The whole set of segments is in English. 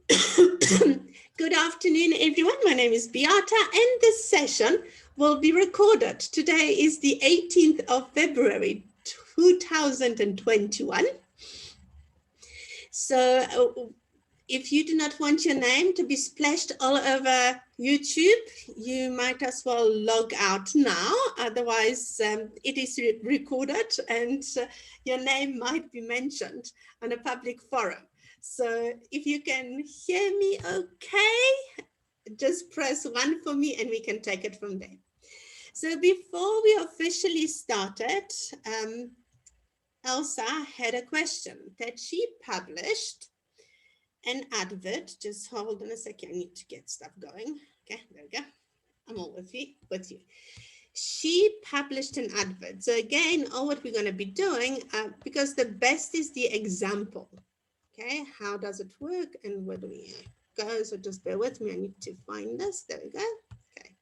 Good afternoon, everyone. My name is Beata, and this session will be recorded. Today is the 18th of February, 2021. So if you do not want your name to be splashed all over YouTube, you might as well log out now. Otherwise, it is recorded and your name might be mentioned on a public forum. So if you can hear me okay, just press 1 for me and we can take it from there. So before we officially started, Elsa had a question that she published an advert. Just hold on a second. I need to get stuff going. Okay, there we go. I'm all with you. She published an advert. So again, all what we're going to be doing, because the best is the example. Okay, how does it work and where do we go? So just bear with me. I need to find this. There we go. Okay,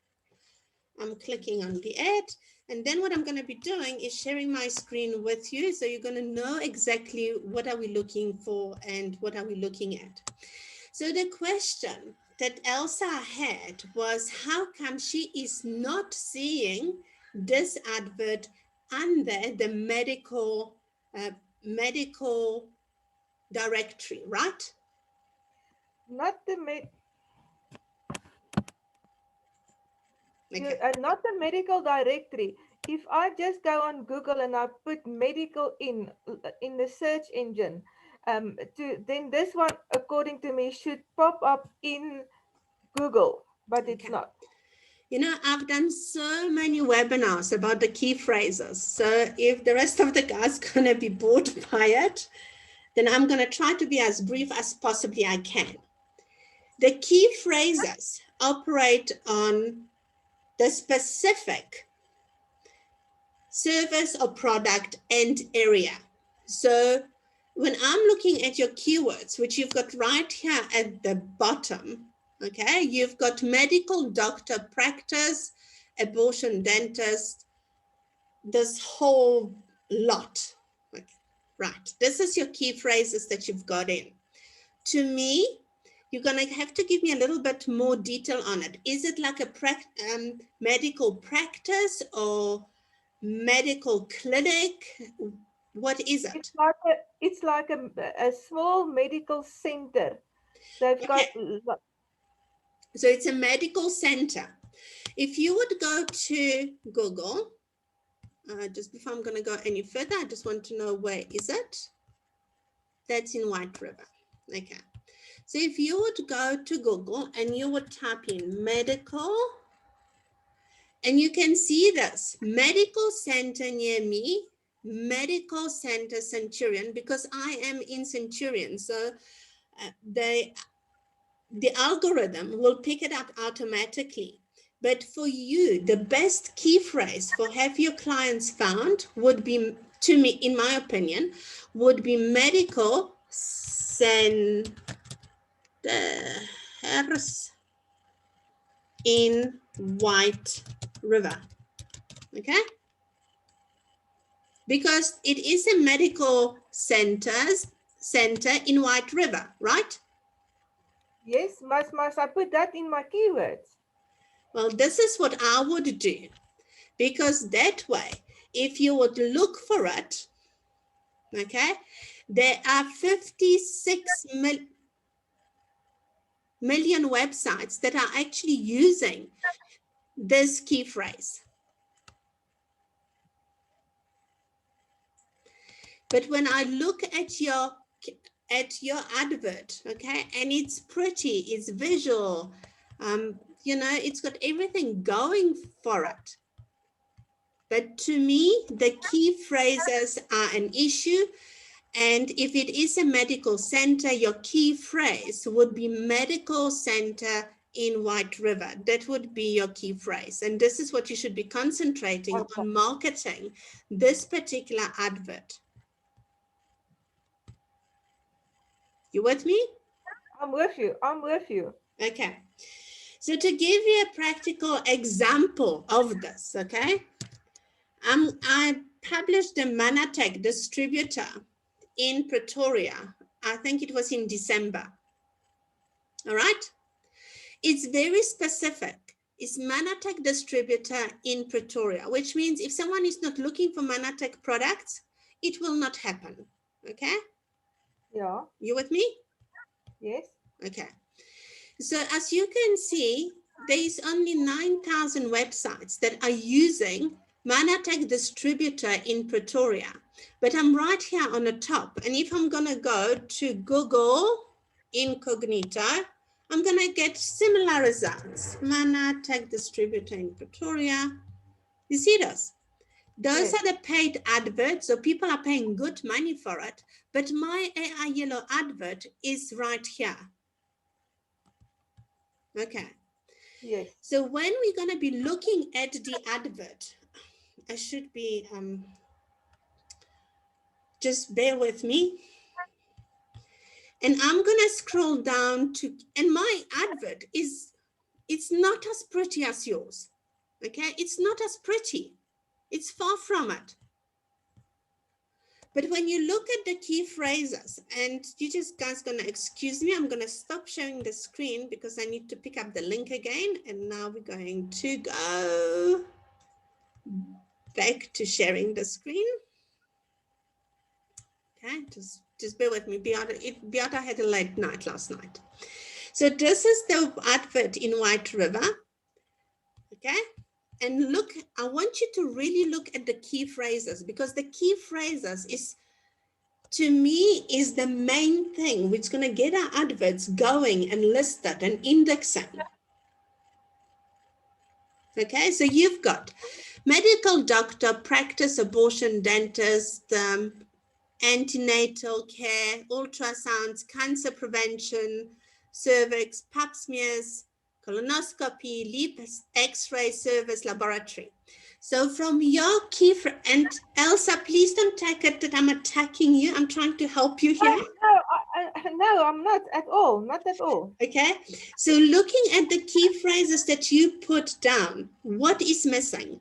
I'm clicking on the ad. And then what I'm going to be doing is sharing my screen with you. So you're going to know exactly what are we looking for and what are we looking at. So the question that Elsa had was, how come she is not seeing this advert under the medical directory, right? Not the not the medical directory. If I just go on Google and I put medical in the search engine, then this one, according to me, should pop up in Google, but it's not. You know, I've done so many webinars about the key phrases. So if the rest of the guys going to be bored by it, then I'm going to try to be as brief as possibly I can. The key phrases operate on the specific service or product and area. So when I'm looking at your keywords, which you've got right here at the bottom, okay, you've got medical doctor practice, abortion dentist, this whole lot. Okay, right, this is your key phrases that you've got in. To me, you're going to have to give me a little bit more detail on it. Is it like a medical practice or medical clinic? What is it? It's like a small medical center. They've got. So it's a medical center. If you would go to Google, just before I'm going to go any further, I just want to know where is it? That's in White River. Okay. So if you would go to Google and you would type in medical, and you can see this, medical center near me, medical center Centurion, because I am in Centurion. So the algorithm will pick it up automatically. But for you, the best key phrase for have your clients found would be, to me, in my opinion, would be medical centers in White River. Okay? Because it is a medical center in White River, right? Yes, must I put that in my keywords? Well, this is what I would do, because that way, if you would look for it, okay, there are 56 million websites that are actually using this key phrase. But when I look at your advert, okay, and it's pretty, it's visual, you know, it's got everything going for it. But to me, the key phrases are an issue. And if it is a medical center, your key phrase would be medical center in White River. That would be your key phrase. And this is what you should be concentrating on, marketing this particular advert. You with me? I'm with you. I'm with you. Okay. So to give you a practical example of this, okay, I published the Manatech distributor in Pretoria. I think it was in December. All right. It's very specific. It's Manatech distributor in Pretoria, which means if someone is not looking for Manatech products, it will not happen. Okay? Yeah. You with me? Yes. Okay. So as you can see, there is only 9,000 websites that are using Manatech distributor in Pretoria. But I'm right here on the top. And if I'm going to go to Google incognito, I'm going to get similar results. Manatech distributor in Pretoria. You see those? Those Yes. are the paid adverts. So people are paying good money for it. But my AI yellow advert is right here. Okay. Yes. So when we're going to be looking at the advert, I should be, just bear with me. And I'm going to scroll down to, and my advert is, it's not as pretty as yours. Okay. It's not as pretty. It's far from it. But when you look at the key phrases, and you just guys going to excuse me, I'm going to stop sharing the screen because I need to pick up the link again. And now we're going to go back to sharing the screen. Okay, just bear with me. Beata had a late night last night. So this is the advert in White River. Okay, and look, I want you to really look at the key phrases, because the key phrases is, to me, is the main thing which is going to get our adverts going and listed and indexing. Okay, so you've got medical doctor, practice, abortion, dentist, antenatal care, ultrasounds, cancer prevention, cervix, pap smears, colonoscopy, leap, x-ray service, laboratory. So from your key, and Elsa, please don't take it that I'm attacking you. I'm trying to help you here. No, I'm not at all. Not at all. Okay. So looking at the key phrases that you put down, what is missing?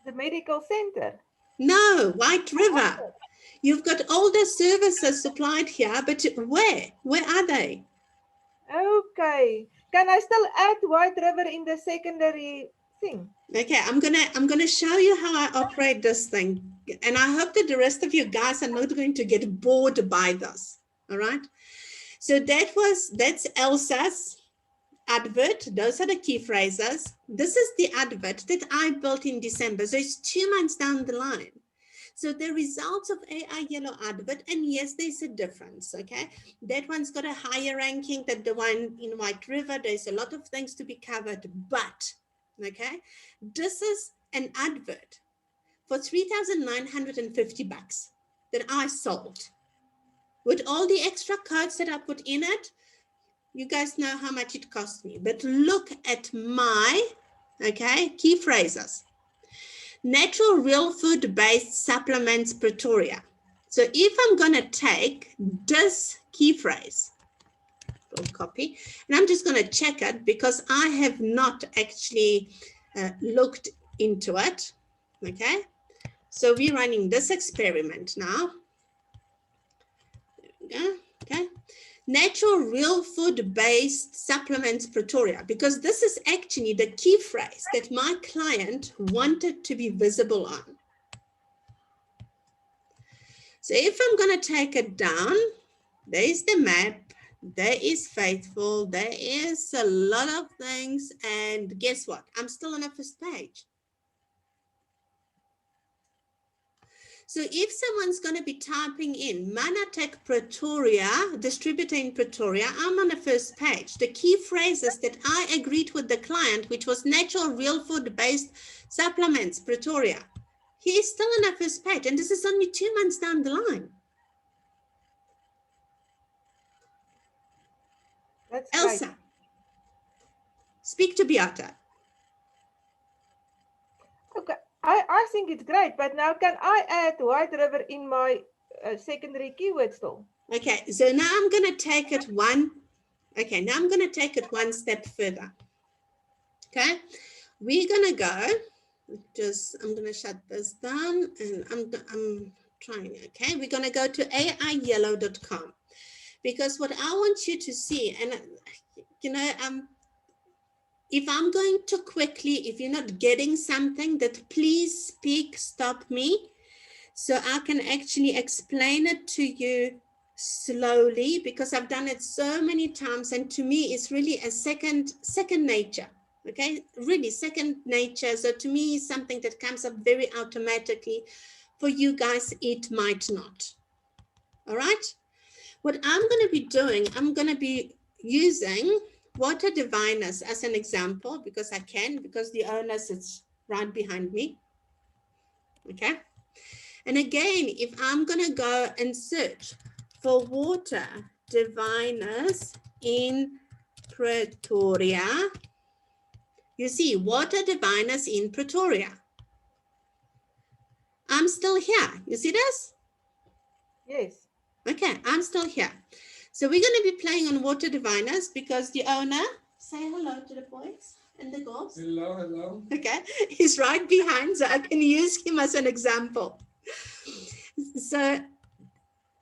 The medical center. No, White River. You've got all the services supplied here, but where? Where are they? Okay. Can I still add White River in the secondary thing? Okay, I'm gonna show you how I operate this thing, and I hope that the rest of you guys are not going to get bored by this. All right. So that's Elsa's advert. Those are the key phrases. This is the advert that I built in December. So it's 2 months down the line. So the results of AI yellow advert, and yes, there's a difference, okay? That one's got a higher ranking than the one in White River. There's a lot of things to be covered, but, okay, this is an advert for 3,950 bucks that I sold. With all the extra codes that I put in it, you guys know how much it cost me. But look at my, okay, key phrases. Natural real food-based supplements Pretoria. So if I'm going to take this key phrase, we'll copy, and I'm just going to check it because I have not actually looked into it. Okay. So we're running this experiment now. There we go. Okay. Natural real food-based supplements Pretoria, because this is actually the key phrase that my client wanted to be visible on. So if I'm going to take it down, there's the map, there is Faithful, there is a lot of things, and guess what? I'm still on the first page. So if someone's going to be typing in Manatech Pretoria, distributor in Pretoria, I'm on the first page. The key phrases that I agreed with the client, which was natural real food-based supplements Pretoria, he is still on the first page, and this is only 2 months down the line. That's Elsa, great. speak to Beata. Okay. I think it's great, but now can I add White River in my secondary keyword store? Okay, so now I'm going to take it one step further. Okay, we're going to go, I'm going to shut this down, and I'm trying, okay, we're going to go to aiyellow.com, Because what I want you to see, and you know, if I'm going too quickly, if you're not getting something, that please speak, stop me, so I can actually explain it to you slowly, because I've done it so many times, and to me it's really a second nature. Okay, really second nature. So to me it's something that comes up very automatically. For you guys it might not. All right, what I'm going to be doing, I'm going to be using water diviners as an example, because I can, because the owner sits right behind me. Okay, and again, if I'm going to go and search for water diviners in Pretoria, you see water diviners in Pretoria. I'm still here. You see this? Yes. Okay, I'm still here. So we're going to be playing on water diviners, because the owner, say hello to the boys and the girls. Hello, hello. Okay, he's right behind, so I can use him as an example. So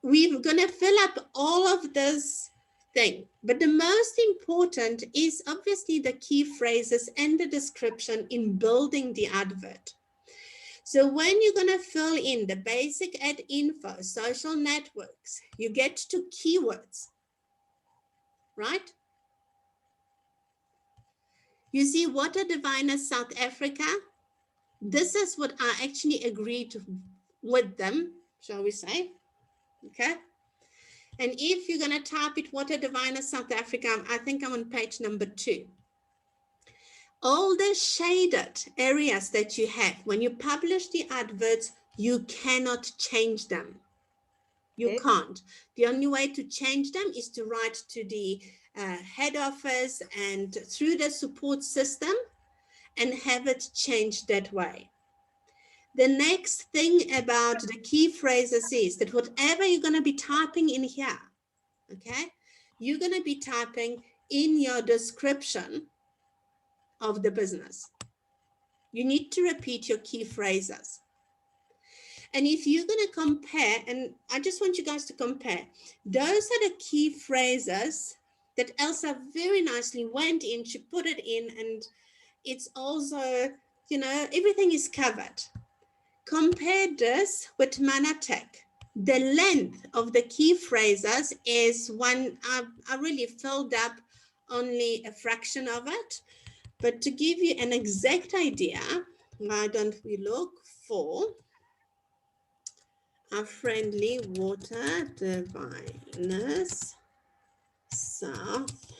we're going to fill up all of this thing. But the most important is obviously the key phrases and the description in building the advert. So when you're going to fill in the basic ad info, social networks, you get to keywords, right? You see Water Diviner South Africa. This is what I actually agreed with them, shall we say? Okay. And if you're going to type it Water Diviner South Africa, I think I'm on page number 2. All the shaded areas that you have, when you publish the adverts, you cannot change them. You Yes. can't. The only way to change them is to write to the head office and through the support system and have it changed that way. The next thing about the key phrases is that whatever you're going to be typing in here, okay, you're going to be typing in your description of the business. You need to repeat your key phrases. And if you're going to compare, and I just want you guys to compare, those are the key phrases that Elsa very nicely went in. She put it in, and it's also, you know, everything is covered. Compare this with Manatech. The length of the key phrases is one, I really filled up only a fraction of it. But to give you an exact idea, why don't we look for a friendly water diviners South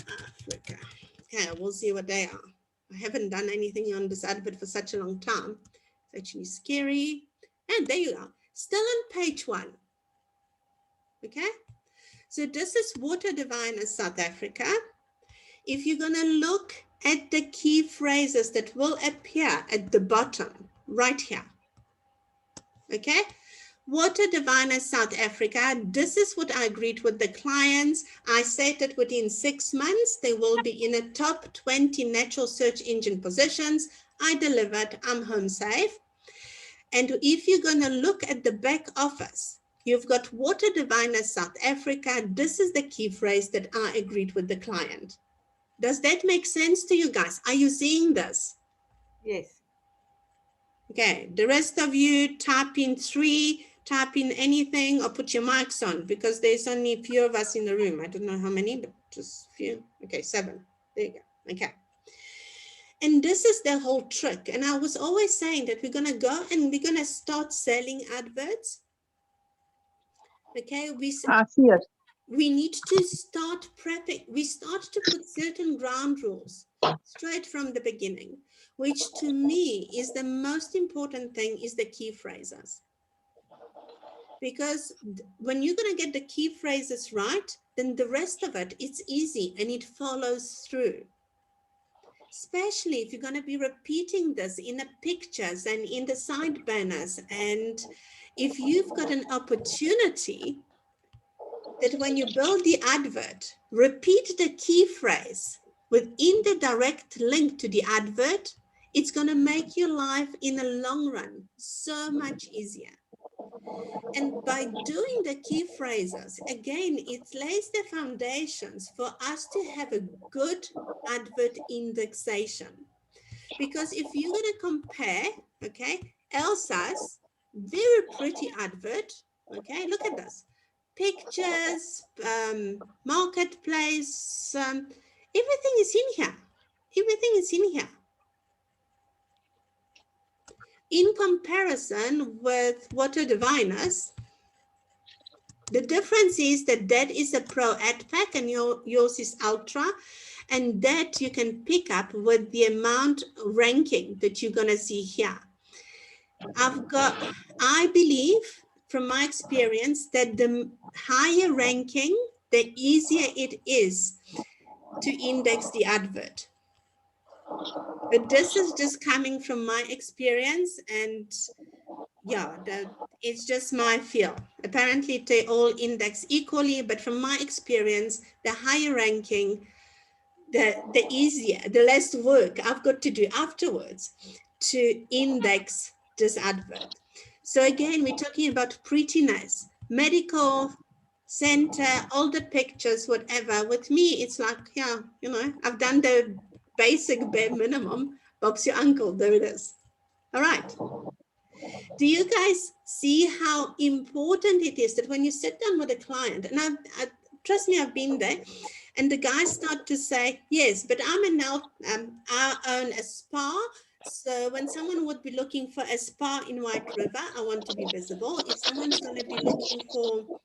Africa. Okay, we'll see what they are. I haven't done anything on this advert for such a long time. It's actually scary. And there you are, still on page 1. Okay, so this is Water Diviners South Africa. If you're going to look at the key phrases that will appear at the bottom, right here. Okay, Water Diviner South Africa, this is what I agreed with the clients. I said that within 6 months, they will be in the top 20 natural search engine positions. I delivered, I'm home safe. And if you're going to look at the back office, you've got Water Diviner South Africa. This is the key phrase that I agreed with the client. Does that make sense to you guys? Are you seeing this? Yes. Okay, the rest of you type in 3, type in anything, or put your mics on, because there's only a few of us in the room. I don't know how many, but just a few. Okay, 7. There you go. Okay. And this is the whole trick. And I was always saying that we're going to go and we're going to start selling adverts. Okay, we need to start prepping. We start to put certain ground rules straight from the beginning, which to me is the most important thing, is the key phrases. Because when you're going to get the key phrases right, then the rest of it, it's easy and it follows through. Especially if you're going to be repeating this in the pictures and in the side banners. And if you've got an opportunity that when you build the advert, repeat the key phrase within the direct link to the advert, it's going to make your life in the long run so much easier. And by doing the key phrases, again, it lays the foundations for us to have a good advert indexation. Because if you're going to compare, okay, Elsa's very pretty advert, okay, look at this. Pictures, marketplace, everything is in here. Everything is in here. In comparison with Water Diviners, the difference is that that is a pro ad pack and yours is ultra, and that you can pick up with the amount ranking that you're going to see here. I believe from my experience that the higher ranking, the easier it is to index the advert. But this is just coming from my experience, and yeah, it's just my feel. Apparently they all index equally, but from my experience, the higher ranking, the easier, the less work I've got to do afterwards to index this advert. So again, we're talking about prettiness, medical center, all the pictures, whatever. With me, it's like, yeah, you know, I've done the basic bare minimum. Bob's your uncle, there it is. All right. Do you guys see how important it is that when you sit down with a client, and trust me, I've been there, and the guys start to say, yes, but I own a spa. So when someone would be looking for a spa in White River, I want to be visible. If someone's going to be looking for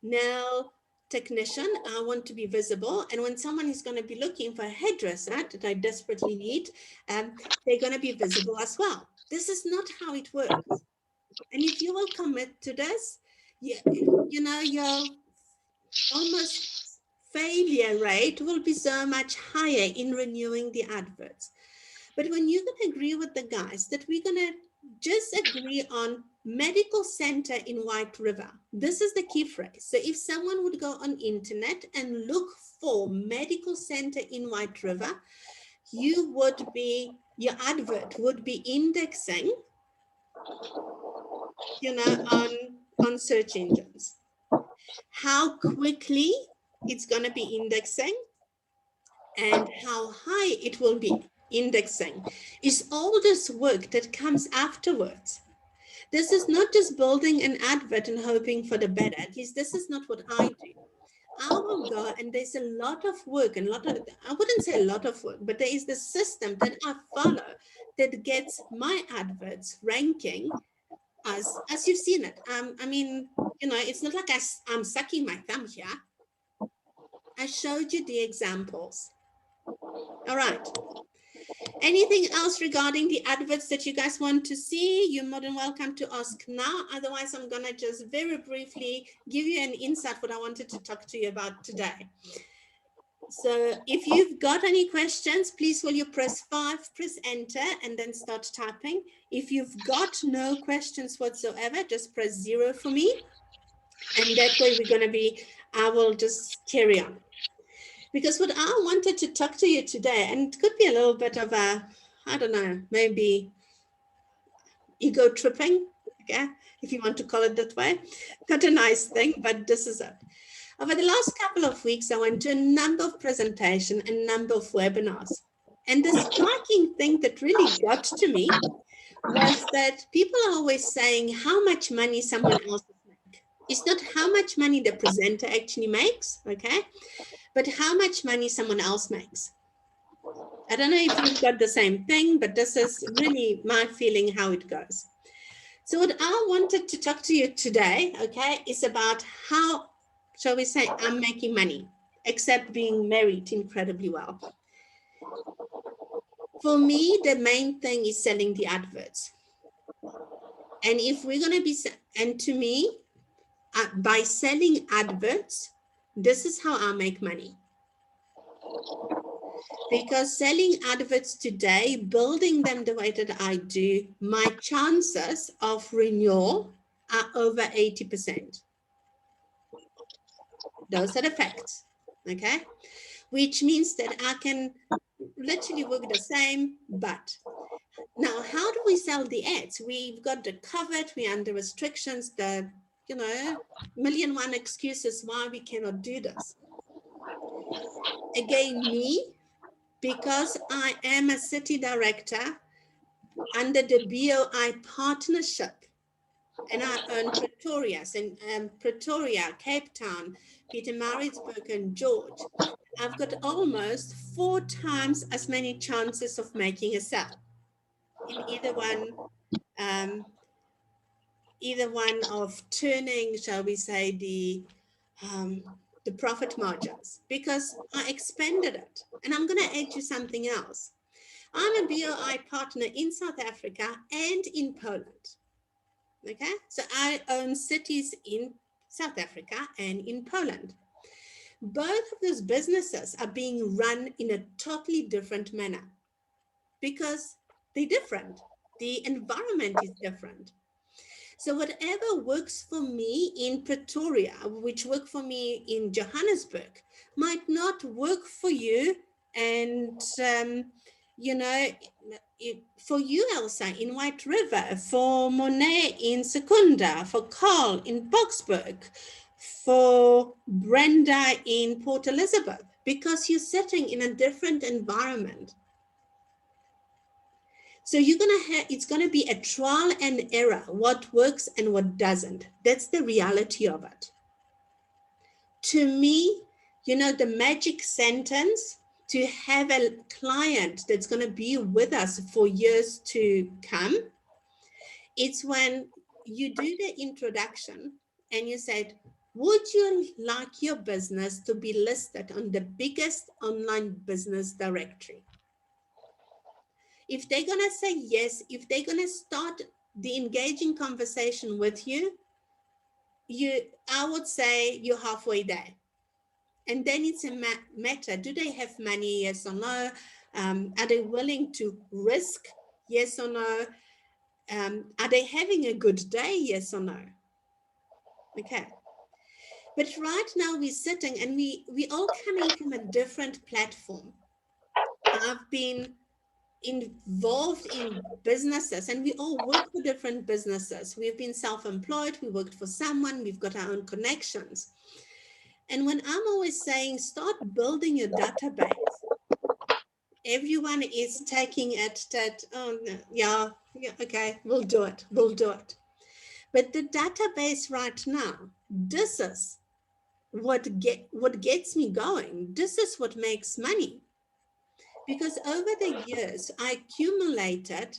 nail technician, I want to be visible. And when someone is going to be looking for a hairdresser that I desperately need, they're going to be visible as well. This is not how it works. And if you will commit to this, you know, your almost failure rate will be so much higher in renewing the adverts. But when you can agree with the guys that we're going to just agree on medical center in White River, this is the key phrase. So if someone would go on internet and look for medical center in White River, your advert would be indexing, you know, on search engines. How quickly it's going to be indexing and how high it will be indexing is all this work that comes afterwards. This is not just building an advert and hoping for the better. At least this is not what I do. I will go, and there's a lot of work and I wouldn't say a lot of work, but there is the system that I follow that gets my adverts ranking as you've seen it. I mean, you know, it's not like I'm sucking my thumb here. I showed you the examples. All right. Anything else regarding the adverts that you guys want to see? You're more than welcome to ask now. Otherwise, I'm going to just very briefly give you an insight what I wanted to talk to you about today. So if you've got any questions, please will you press 5, press enter, and then start typing. If you've got no questions whatsoever, just press 0 for me. And that way I will just carry on. Because what I wanted to talk to you today, and it could be a little bit of a, I don't know, maybe ego tripping, okay, if you want to call it that way. Not a nice thing, but this is it. Over the last couple of weeks, I went to a number of presentations, a number of webinars. And the striking thing that really got to me was that people are always saying how much money someone else makes. It's not how much money the presenter actually makes, okay, but how much money someone else makes. I don't know if you've got the same thing, but this is really my feeling how it goes. So what I wanted to talk to you today, okay, is about how, shall we say, I'm making money, except being married incredibly well. For me, the main thing is selling the adverts. And if we're going to be, and to me, by selling adverts, this is how I make money. Because selling adverts today, building them the way that I do, my chances of renewal are over 80%. Those are the facts, okay? which means that I can literally work the same, but now how do we sell the ads? We've got the COVID, we're under restrictions, the, you know, million one excuses why we cannot do this. Again, me, because I am a city director under the BOI partnership, and I own Pretoria, and Pretoria, Cape Town, Pietermaritzburg, and George. I've got almost 4 times as many chances of making a sale in um, either one of turning, shall we say, um, the profit margins, because I expanded it. And I'm going to add you something else. I'm a BOI partner in South Africa and in Poland. Okay, so I own cities in South Africa and in Poland. Both of those businesses are being run in a totally different manner because they're different. The environment is different. So whatever works for me in Pretoria, which worked for me in Johannesburg, might not work for you. And, you know, for you, Elsa, in White River, for Monet in Secunda, for Carl in Boksburg, for Brenda in Port Elizabeth, because you're sitting in a different environment. So you're going to have, it's going to be a trial and error, what works and what doesn't. That's the reality of it. To me, you know, the magic sentence to have a client that's going to be with us for years to come, it's when you do the introduction and you said, would you like your business to be listed on the biggest online business directory? If they're going to say yes, if they're going to start the engaging conversation with you, I would say you're halfway there. And then it's a matter, do they have money, yes or no? Are they willing to risk, yes or no? Are they having a good day, yes or no? Okay. But right now we're sitting and we all coming from a different platform. I've been involved in businesses and we all work for different businesses. We've been self-employed, we worked for someone, we've got our own connections. And when I'm always saying start building your database, everyone is taking it that, oh no, yeah, okay, we'll do it. But the database right now, this is what gets me going. This is what makes money. Because over the years, I accumulated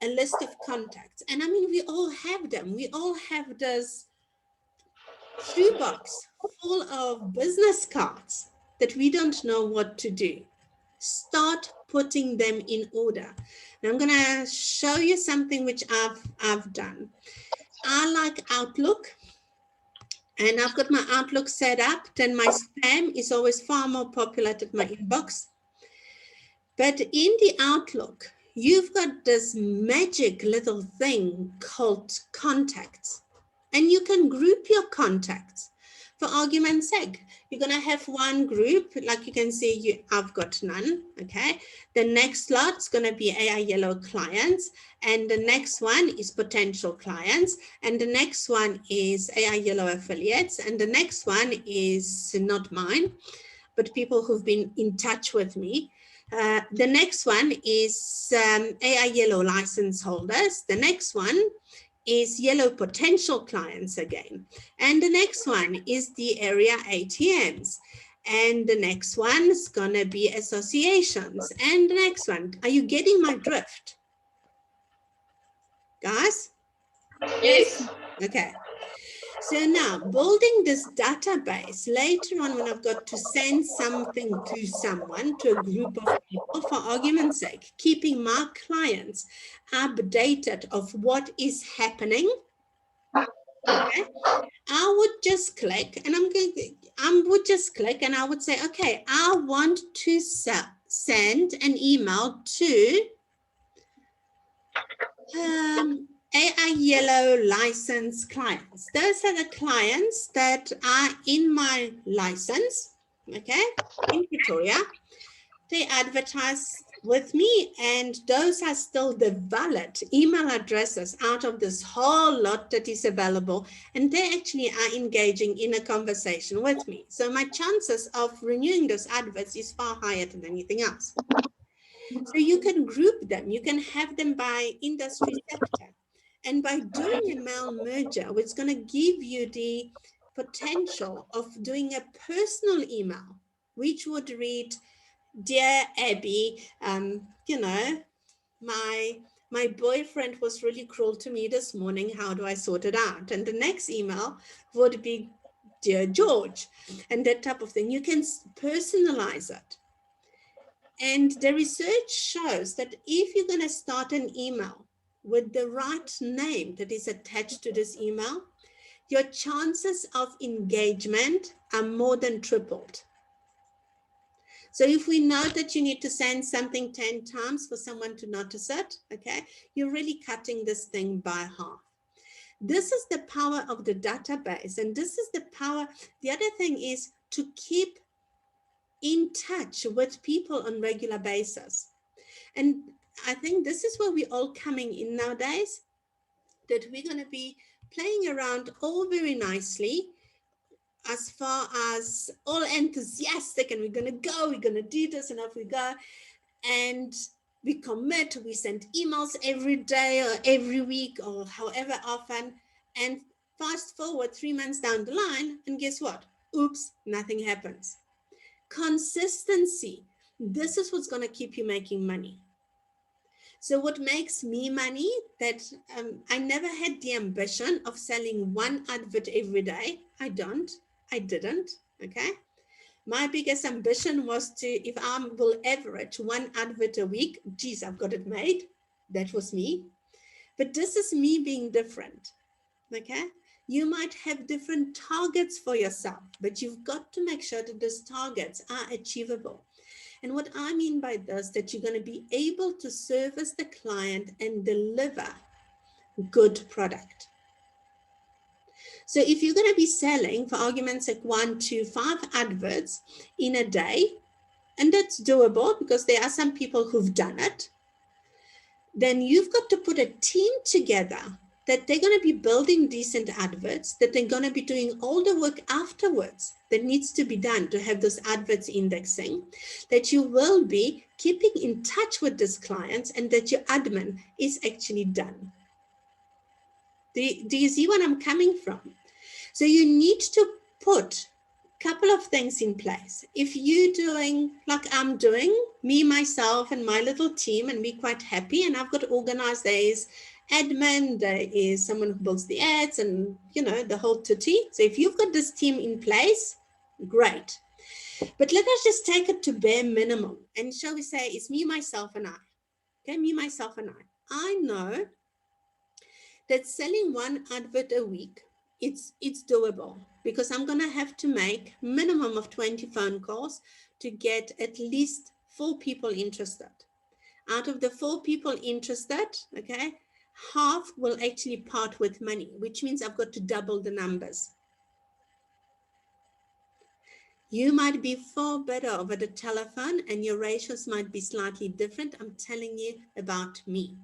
a list of contacts. And I mean, we all have them. We all have this shoebox full of business cards that we don't know what to do. Start putting them in order. Now I'm going to show you something which I've done. I like Outlook, and I've got my Outlook set up. Then my spam is always far more populated my inbox. But in the Outlook, you've got this magic little thing called contacts. And you can group your contacts. For argument's sake, you're going to have one group, like you can see, I've got none, okay? The next lot's going to be AI Yellow clients, and the next one is potential clients, and the next one is AI Yellow affiliates, and the next one is not mine, but people who've been in touch with me. The next one is AI Yellow license holders. The next one is yellow potential clients again. And the next one is the area ATMs. And the next one is going to be associations. And the next one, are you getting my drift? Guys? Yes. Okay. So now building this database, later on when I've got to send something to someone, to a group of people, for argument's sake, keeping my clients updated of what is happening, okay, I would just click and I would just click and I would say, okay, I want to send an email to AI Yellow license clients. Those are the clients that are in my license, okay, in Pretoria. They advertise with me, and those are still the valid email addresses out of this whole lot that is available, and they actually are engaging in a conversation with me. So my chances of renewing those adverts is far higher than anything else. So you can group them, you can have them by industry sector, and by doing a mail merger, it's going to give you the potential of doing a personal email, which would read, "Dear Abby, my my boyfriend was really cruel to me this morning. How do I sort it out?" And the next email would be, "Dear George," and that type of thing. You can personalize it. And the research shows that if you're going to start an email with the right name that is attached to this email, your chances of engagement are more than tripled. So if we know that you need to send something 10 times for someone to notice it, okay, you're really cutting this thing by half. This is the power of the database. And this is the power. The other thing is to keep in touch with people on regular basis. And I think this is where we're all coming in nowadays, that we're going to be playing around all very nicely, as far as all enthusiastic, and we're going to go, we're going to do this, and off we go. And we commit, we send emails every day or every week or however often. And fast forward 3 months down the line, and guess what? Oops, nothing happens. Consistency. This is what's going to keep you making money. So what makes me money, that I never had the ambition of selling one advert every day. I didn't, okay? My biggest ambition was to, if I will average one advert a week, geez, I've got it made. That was me. But this is me being different, okay? You might have different targets for yourself, but you've got to make sure that those targets are achievable. And what I mean by this, that you're going to be able to service the client and deliver good product. So if you're going to be selling, for argument's sake, 1 to 5 adverts in a day, and that's doable because there are some people who've done it, then you've got to put a team together that they're going to be building decent adverts, that they're going to be doing all the work afterwards that needs to be done to have those adverts indexing, that you will be keeping in touch with these clients, and that your admin is actually done. Do you see what I'm coming from? So you need to put a couple of things in place. If you're doing like I'm doing, me, myself, and my little team, and we're quite happy, and I've got organized, there is admin, there is someone who builds the ads, and the whole tutty. So if you've got this team in place, great. But let us just take it to bare minimum, and shall we say it's me, myself, and I. Okay, me, myself, and I know that selling one advert a week, it's doable, because I'm going to have to make minimum of 20 phone calls to get at least 4 people interested. Out of the 4 people interested, okay, half will actually part with money, which means I've got to double the numbers. You might be far better over the telephone, and your ratios might be slightly different. I'm telling you about me.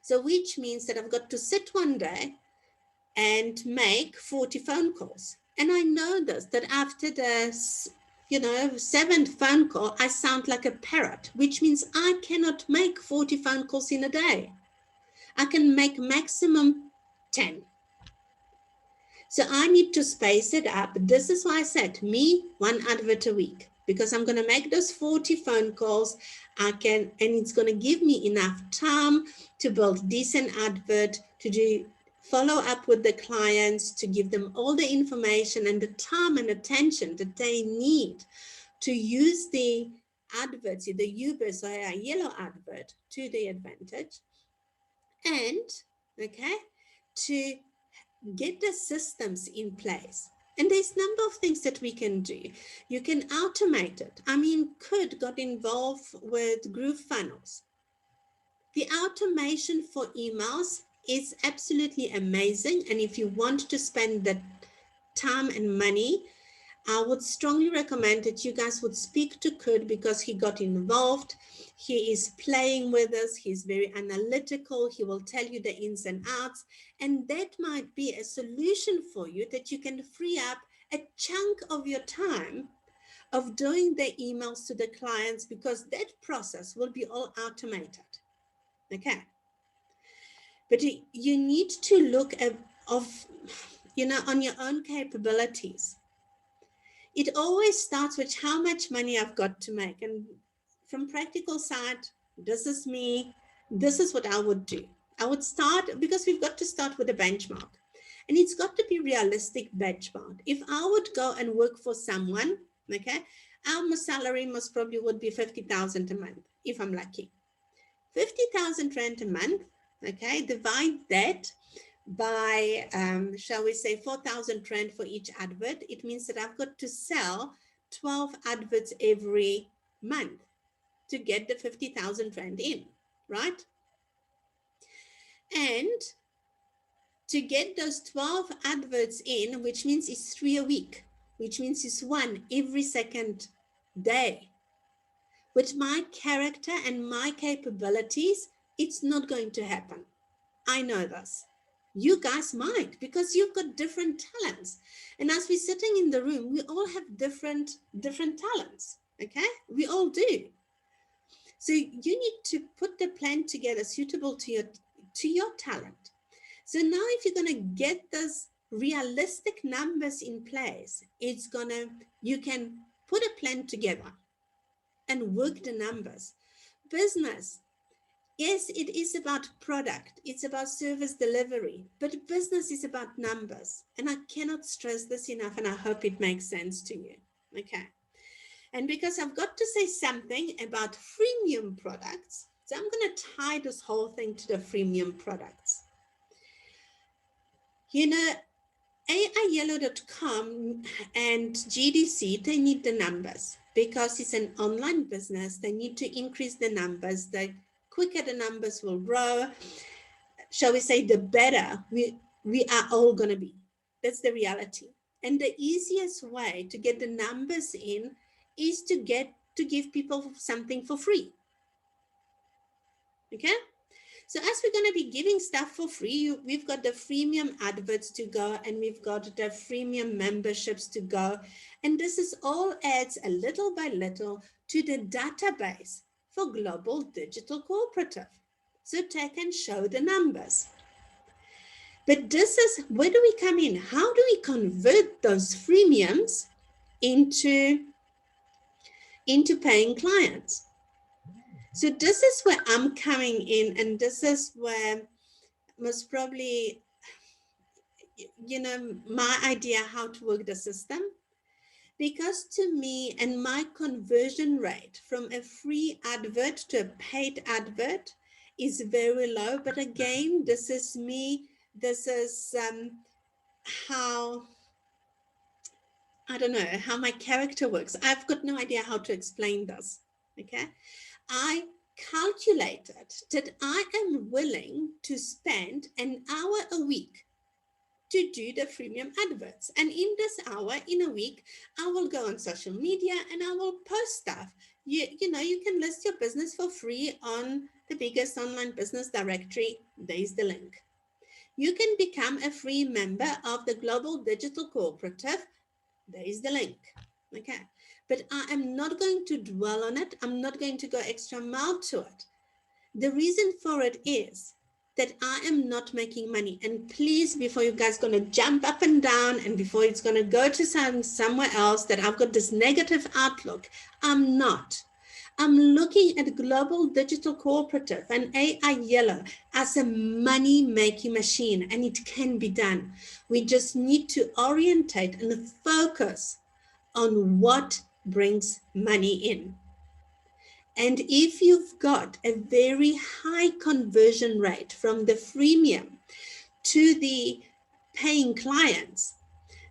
So which means that I've got to sit one day and make 40 phone calls. And I know this, that after the 7th phone call, I sound like a parrot, which means I cannot make 40 phone calls in a day. I can make maximum 10. So I need to space it up. This is why I said me, 1 advert a week, because I'm going to make those 40 phone calls. And it's going to give me enough time to build decent advert, to do follow up with the clients, to give them all the information and the time and attention that they need to use the adverts, the UBIS or a yellow advert, to their advantage. And, okay, to get the systems in place. And there's a number of things that we can do. You can automate it. I mean, got involved with Groove Funnels. The automation for emails is absolutely amazing. And if you want to spend the time and money, I would strongly recommend that you guys would speak to Kurt because he got involved. He is playing with us. He's very analytical. He will tell you the ins and outs. And that might be a solution for you that you can free up a chunk of your time of doing the emails to the clients because that process will be all automated. Okay. But you need to look at, on your own capabilities. It always starts with how much money I've got to make. And from practical side, this is me. This is what I would do. I would start, because we've got to start with a benchmark. And it's got to be realistic benchmark. If I would go and work for someone, okay, our salary most probably would be 50,000 a month, if I'm lucky. 50,000 rand a month, okay, divide that by, shall we say, 4,000 rand for each advert. It means that I've got to sell 12 adverts every month to get the 50,000 rand in, right? And to get those 12 adverts in, which means it's 3 a week, which means it's 1 every second day. With my character and my capabilities, it's not going to happen. I know this. You guys might, because you've got different talents. And as we're sitting in the room, we all have different talents. Okay? We all do. So you need to put the plan together suitable to your talent. So now if you're going to get those realistic numbers in place, you can put a plan together and work the numbers. Business, yes, it is about product. It's about service delivery, but business is about numbers. And I cannot stress this enough, and I hope it makes sense to you. Okay. And because I've got to say something about freemium products, so I'm going to tie this whole thing to the freemium products. You know, AIYellow.com and GDC, they need the numbers because it's an online business. They need to increase the numbers. The quicker the numbers will grow, shall we say, the better we are all going to be. That's the reality. And the easiest way to get the numbers in is to give people something for free. Okay? So as we're going to be giving stuff for free, we've got the freemium adverts to go, and we've got the freemium memberships to go. And this is all adds a little by little to the database for Global Digital Cooperative. So they can show the numbers. But this is, where do we come in? How do we convert those freemiums into paying clients? So this is where I'm coming in, and this is where most probably, my idea how to work the system. Because to me, and my conversion rate from a free advert to a paid advert is very low. But again, this is me. This is how, I don't know, how my character works. I've got no idea how to explain this. Okay. I calculated that I am willing to spend an hour a week to do the freemium adverts. And in this hour in a week, I will go on social media and I will post stuff. You can list your business for free on the biggest online business directory. There's the link. You can become a free member of the Global Digital Cooperative. There is the link. Okay. But I am not going to dwell on it. I'm not going to go extra mile to it. The reason for it is that I am not making money. And please, before you guys going to jump up and down and before it's going to go to somewhere else that I've got this negative outlook, I'm not. I'm looking at Global Digital Cooperative and AI Yellow as a money-making machine, and it can be done. We just need to orientate and focus on what brings money in. And if you've got a very high conversion rate from the freemium to the paying clients,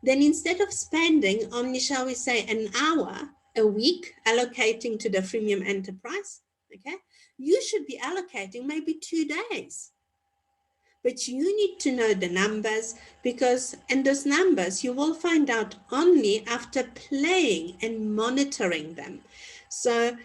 then instead of spending only, shall we say, an hour a week allocating to the freemium enterprise, okay, you should be allocating maybe 2 days. but you need to know the numbers, because in those numbers you will find out only after playing and monitoring them. So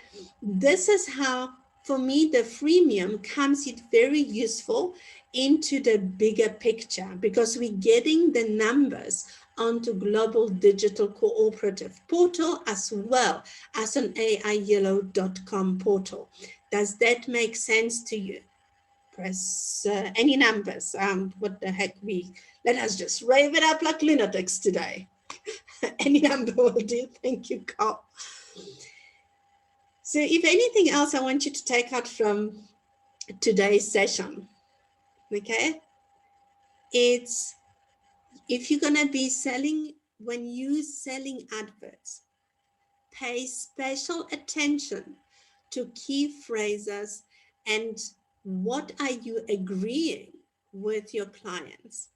this is how, for me, the freemium comes in very useful into the bigger picture, because we're getting the numbers onto Global Digital Cooperative portal as well as an AIYellow.com portal. Does that make sense to you? Press any numbers. What the heck, let us just rave it up like lunatics today. Any number will do. Thank you, Carl. So if anything else I want you to take out from today's session, okay, it's if you're going to be selling, when you're selling adverts, pay special attention to key phrases and what are you agreeing with your clients.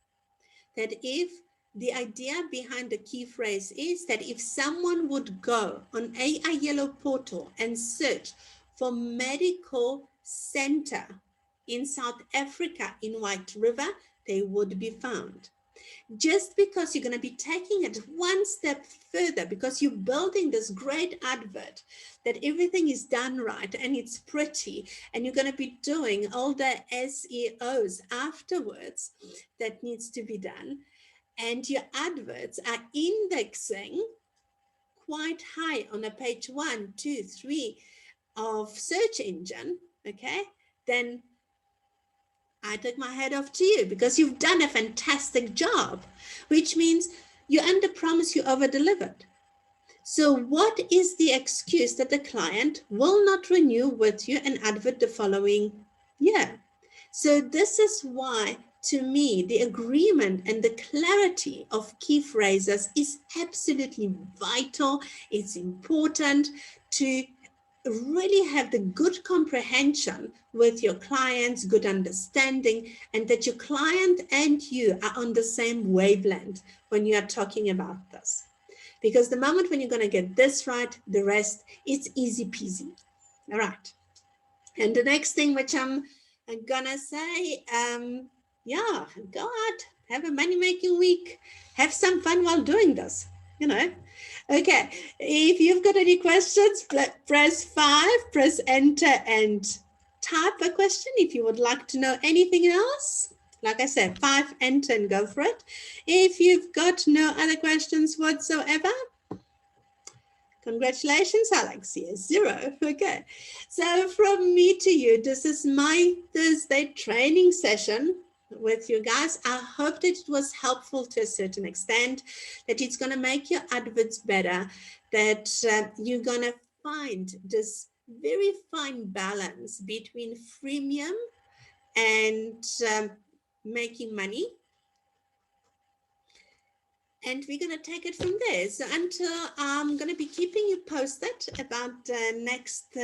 That if the idea behind the key phrase is that if someone would go on AI Yellow portal and search for medical center in South Africa in White River, they would be found. Just because you're going to be taking it one step further, because you're building this great advert that everything is done right and it's pretty, and you're going to be doing all the SEOs afterwards that needs to be done, and your adverts are indexing quite high on a page 1, 2, 3 of search engine, okay, then I take my head off to you, because you've done a fantastic job, which means you under promise, you over delivered. So what is the excuse that the client will not renew with you an advert the following year? So this is why, to me, the agreement and the clarity of key phrases is absolutely vital. It's important to really have the good comprehension with your clients, good understanding, and that your client and you are on the same wavelength when you are talking about this. Because the moment when you're going to get this right, the rest, it's easy peasy. All right. And the next thing which I'm gonna say, yeah, go out, have a money-making week, have some fun while doing this, you know. Okay, if you've got any questions, press 5, press enter and type a question. If you would like to know anything else, like I said, 5, enter and go for it. If you've got no other questions whatsoever, congratulations, Alex. Yes, 0. Okay. So from me to you, this is my Thursday training session with you guys. I hope that it was helpful to a certain extent, that it's going to make your adverts better, that you're going to find this very fine balance between freemium and making money. And we're going to take it from there. So until I'm going to be keeping you posted about the next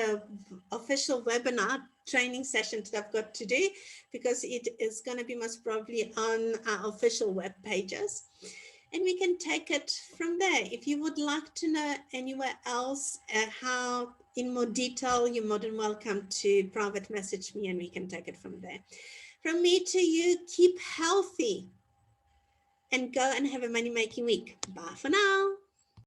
official webinar training session that I've got to do, because it is going to be most probably on our official web pages. And we can take it from there. If you would like to know anywhere else how in more detail, you're more than welcome to private message me and we can take it from there. From me to you, keep healthy and go and have a money-making week. Bye for now.